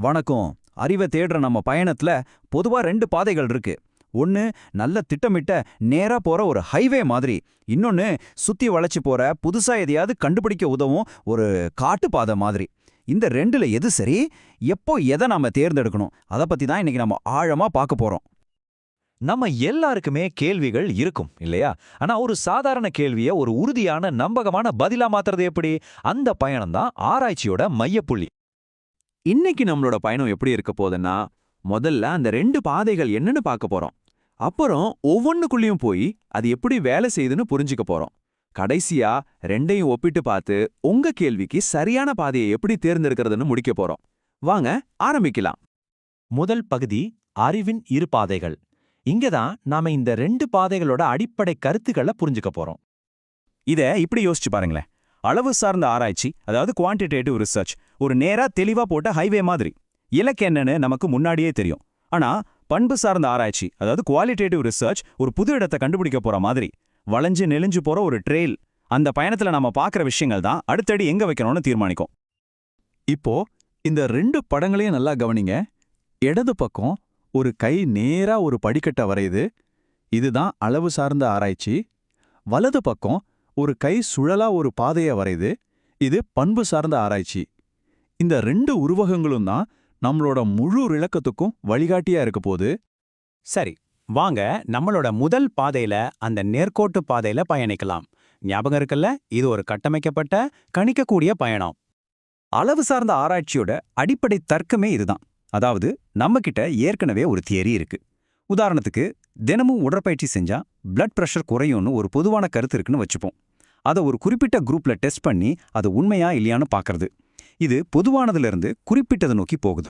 வணக்கம். அறிவை தேடுற நம்ம பயணத்துல பொதுவா 2 பாதைகள் இருக்கு. ஒன்னு நல்ல திட்டமிட்ட நேரா போற ஒரு ஹைவே மாதிரி, இன்னொன்னு சுத்தி வளைச்சு போற புதுசா எதையாவது கண்டுபிடிக்க உதவும் ஒரு காட்டு பாதை மாதிரி. இந்த 2ல எது சரி? எப்போ எதை நாம தேர்ந்தெடுக்கணும்? அத பத்தி தான் இன்னைக்கு நம்ம ஆழமா பார்க்க போறோம். நம்ம எல்லாருக்குமே கேள்விகள் இருக்கும் இல்லையா? ஆனா ஒரு சாதாரண கேள்விய ஒரு உறுதியான நம்பகமான பதிலா மாத்துறது எப்படி? அந்த பயணம் தான் ஆராய்ச்சியோட மையப்புள்ளி. இன்னைக்கு நம்மளோட பயணம் எப்படி இருக்க போகுதுன்னா, முதல்ல அந்த 2 பாதைகள் என்னன்னு பார்க்க போறோம். அப்புறம் ஒவ்வொன்னுக்குள்ளேயும் போய் அது எப்படி வேலை செய்யுதுன்னு புரிஞ்சுக்க போறோம். கடைசியா 2யும் ஒப்பிட்டு பார்த்து உங்க கேள்விக்கு சரியான பாதையை எப்படி தேர்ந்தெடுக்கிறதுன்னு முடிக்க போறோம். வாங்க ஆரம்பிக்கலாம். முதல் பகுதி அறிவின் இரு பாதைகள். இங்கதான் நாம இந்த 2 பாதைகளோட அடிப்படை கருத்துக்களை புரிஞ்சுக்க போறோம். இத இப்படி யோசிச்சு பாருங்களேன். அளவு சார்ந்த ஆராய்ச்சி, அதாவது குவான்டிடேட்டிவ் ரிசர்ச், ஒரு நேரா தெளிவா போட்ட ஹைவே மாதிரி. இலக்கு என்னன்னு நமக்கு முன்னாடியே தெரியும். ஆனா பண்பு சார்ந்த ஆராய்ச்சி, அதாவது குவாலிட்டேட்டிவ் ரிசர்ச், ஒரு புது இடத்தை கண்டுபிடிக்க போற மாதிரி, வளைஞ்சு நெளிஞ்சு போற ஒரு ட்ரெயில். அந்த பயணத்துல நாம பார்க்குற விஷயங்கள் தான் அடுத்தடி எங்க வைக்கணும்னு தீர்மானிக்கும். இப்போ இந்த 2 படங்களையும் நல்லா கவனிங்க. இடது பக்கம் ஒரு கை நேரா ஒரு படிக்கட்டை வரையுது. இதுதான் அளவு சார்ந்த ஆராய்ச்சி. வலது பக்கம் ஒரு கை சுழலா ஒரு பாதையை வரையுது. இது பண்பு சார்ந்த ஆராய்ச்சி. இந்த 2 உருவகங்களும் தான் நம்மளோட முழு இலக்கத்துக்கும் வழிகாட்டியா இருக்க போகுது. சரி, வாங்க நம்மளோட முதல் பாதையில, அந்த நேர்கோட்டு பாதையில பயணிக்கலாம். ஞாபகம் இருக்குல்ல, இது ஒரு கட்டமைக்கப்பட்ட கணிக்கக்கூடிய பயணம். அளவு சார்ந்த ஆராய்ச்சியோட அடிப்படை தர்க்கமே இதுதான். அதாவது நம்ம கிட்ட ஏற்கனவே ஒரு தியரி இருக்கு. உதாரணத்துக்கு, தினமும் உடற்பயிற்சி செஞ்சா பிளட் பிரஷர் குறையும்னு ஒரு பொதுவான கருத்து இருக்குன்னு வச்சுப்போம். அதை ஒரு குறிப்பிட்ட குரூப்ல டெஸ்ட் பண்ணி அது உண்மையா இல்லையான்னு பார்க்கறது. இது பொதுவானதிலிருந்து குறிப்பிட்டதை நோக்கி போகுது.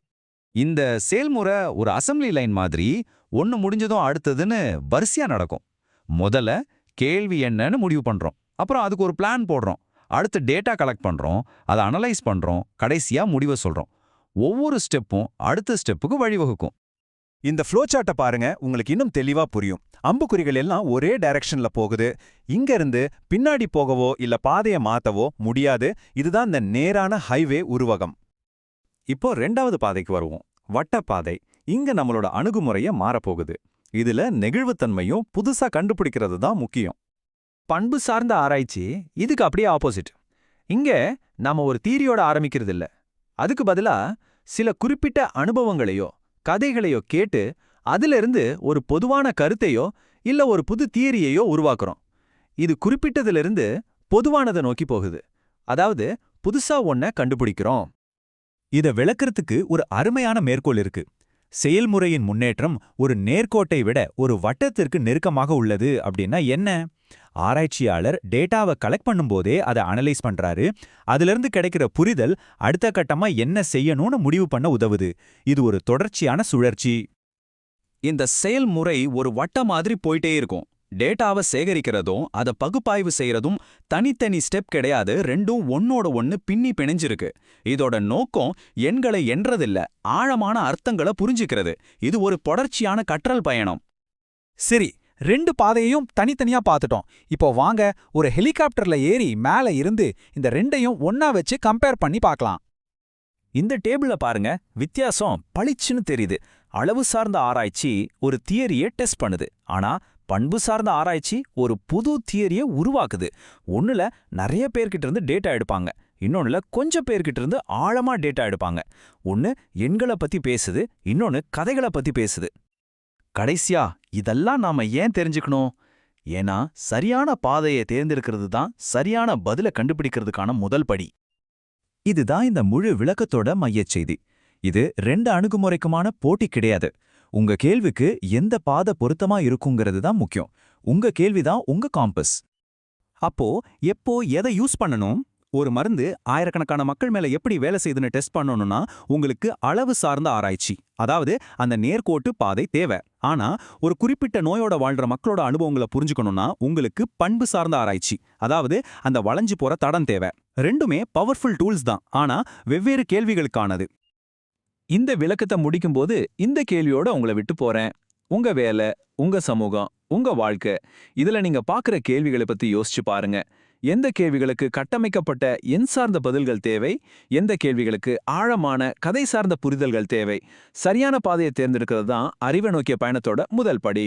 இந்த செயல்முறை ஒரு அசெம்பிளி லைன் மாதிரி, ஒன்னு முடிஞ்சதும் அடுத்ததுன்னு வரிசையா நடக்கும். முதல்ல கேள்வி என்னன்னு முடிவு பண்றோம், அப்புறம் அதுக்கு ஒரு பிளான் போடுறோம், அடுத்து டேட்டா கலெக்ட் பண்றோம், அதை அனலைஸ் பண்றோம், கடைசியா முடிவை சொல்றோம். ஒவ்வொரு ஸ்டெப்பும் அடுத்த ஸ்டெப்புக்கு வழிவகுக்கும். இந்த ஃப்ளோ சார்ட்டை பாருங்க, உங்களுக்கு இன்னும் தெளிவா புரியும். அம்புக்குறிகள் எல்லாம் ஒரே டைரக்ஷன்ல போகுது. இங்க இருந்து பின்னாடி போகவோ இல்ல பாதையை மாத்தவோ முடியாது. இதுதான் இந்த நேரான ஹைவே உருவகம். இப்போ 2வது பாதைக்கு வருவோம். வட்டப்பாதை. இங்க நம்மளோட அணுகுமுறைய மாறப்போகுது. இதுல நெகிழ்வுத்தன்மையும் புதுசா கண்டுபிடிக்கிறது தான் முக்கியம். பண்பு சார்ந்த ஆராய்ச்சி இதுக்கு அப்படியே ஆப்போசிட். இங்க நாம ஒரு தீரியோட ஆரம்பிக்கிறது இல்ல. அதுக்கு பதிலா சில குறிப்பிட்ட அனுபவங்களையோ கதைகளையோ கேட்டு அதிலிருந்து ஒரு பொதுவான கருத்தையோ இல்ல ஒரு புது தியரியையோ உருவாக்குறோம். இது குறிப்பிட்டதிலிருந்து பொதுவானதை நோக்கி போகுது. அதாவது புதுசா ஒன்ன கண்டுபிடிக்கிறோம். இத விளக்கறதுக்கு ஒரு அருமையான மேற்கோள் இருக்கு. செயல்முறையின் முன்னேற்றம் ஒரு நேர்கோட்டை விட ஒரு வட்டத்திற்கு நெருக்கமாக உள்ளது அப்படின்னா என்ன? ஆராய்ச்சியாளர் டேட்டாவை கலெக்ட் பண்ணும்போதே அதை அனலைஸ் பண்றாரு. அதிலிருந்து கிடைக்கிற புரிதல் அடுத்த கட்டமா என்ன செய்யணும்னு முடிவு பண்ண உதவுது. இது ஒரு தொடர்ச்சியான சுழற்சி. இந்த செயல்முறை ஒரு வட்டம் மாதிரி போயிட்டே இருக்கும். டேட்டாவை சேகரிக்கிறதும் அதை பகுப்பாய்வு செய்யறதும் தனித்தனி ஸ்டெப் கிடையாது. ரெண்டும் ஒன்னோட ஒன்னு பின்னி பிணைஞ்சிருக்கு. இதோட நோக்கம் எண்களை எண்றதில்ல, ஆழமான அர்த்தங்களை புரிஞ்சுக்கிறது. இது ஒரு தொடர்ச்சியான கற்றல் பயணம். சரி, 2 பாதையையும் தனித்தனியா பார்த்துட்டோம். இப்போ வாங்க ஒரு ஹெலிகாப்டர்ல ஏறி மேல இருந்து இந்த 2யும் ஒன்னா வச்சு கம்பேர் பண்ணி பார்க்கலாம். இந்த டேபிள்ல பாருங்க, வித்தியாசம் பளிச்சுன்னு தெரியுது. அளவு சார்ந்த ஆராய்ச்சி ஒரு தியரியை டெஸ்ட் பண்ணுது. ஆனா பண்பு சார்ந்த ஆராய்ச்சி ஒரு புது தியரியை உருவாக்குது. ஒண்ணுல நிறைய பேர்கிட்ட இருந்து டேட்டா எடுப்பாங்க, இன்னொன்னுல கொஞ்சம் பேர்கிட்ட இருந்து ஆழமா டேட்டா எடுப்பாங்க. ஒன்னு எண்களை பத்தி பேசுது, இன்னொன்னு கதைகளை பத்தி பேசுது. கடைசியா இதெல்லாம் நாம ஏன் தெரிஞ்சுக்கணும்? ஏன்னா சரியான பாதையை தேர்ந்தெடுக்கிறது தான் சரியான பதிலை கண்டுபிடிக்கிறதுக்கான முதல் படி. இதுதான் இந்த முழு விளக்கத்தோட மையச் செய்தி. இது 2 அணுகுமுறைக்குமான போட்டி கிடையாது. உங்க கேள்விக்கு எந்த பாதை பொருத்தமா இருக்குங்கிறது தான் முக்கியம். உங்க கேள்விதான் உங்க காம்பஸ். அப்போ எப்போ எதை யூஸ் பண்ணணும்? ஒரு மருந்து ஆயிரக்கணக்கான மக்கள் மேல எப்படி வேலை செய்யுதுன்னு டெஸ்ட் பண்ணணும்னா உங்களுக்கு அளவு சார்ந்த ஆராய்ச்சி, அதாவது அந்த நேர்கோட்டு பாதை தேவை. ஆனா ஒரு குறிப்பிட்ட நோயோட வாழ்ற மக்களோட அனுபவங்களை புரிஞ்சுக்கணும்னா உங்களுக்கு பண்பு சார்ந்த ஆராய்ச்சி, அதாவது அந்த வளைஞ்சு போற தடம் தேவை. ரெண்டுமே பவர்ஃபுல் டூல்ஸ் தான், ஆனா வெவ்வேறு கேள்விகளுக்கானது. இந்த விளக்கத்தை முடிக்கும்போது இந்த கேள்வியோட உங்களை விட்டு போறேன். உங்க வேலை, உங்க சமூகம், உங்க வாழ்க்கை, இதுல நீங்க பார்க்குற கேள்விகளை பத்தி யோசிச்சு பாருங்க. எந்த கேள்விகளுக்கு கட்டமைக்கப்பட்ட எண் சார்ந்த பதில்கள் தேவை, எந்த கேள்விகளுக்கு ஆழமான கதை சார்ந்த புரிதல்கள் தேவை. சரியான பாதையை தேர்ந்தெடுக்கிறது தான் அறிவை நோக்கிய பயணத்தோட முதல் படி.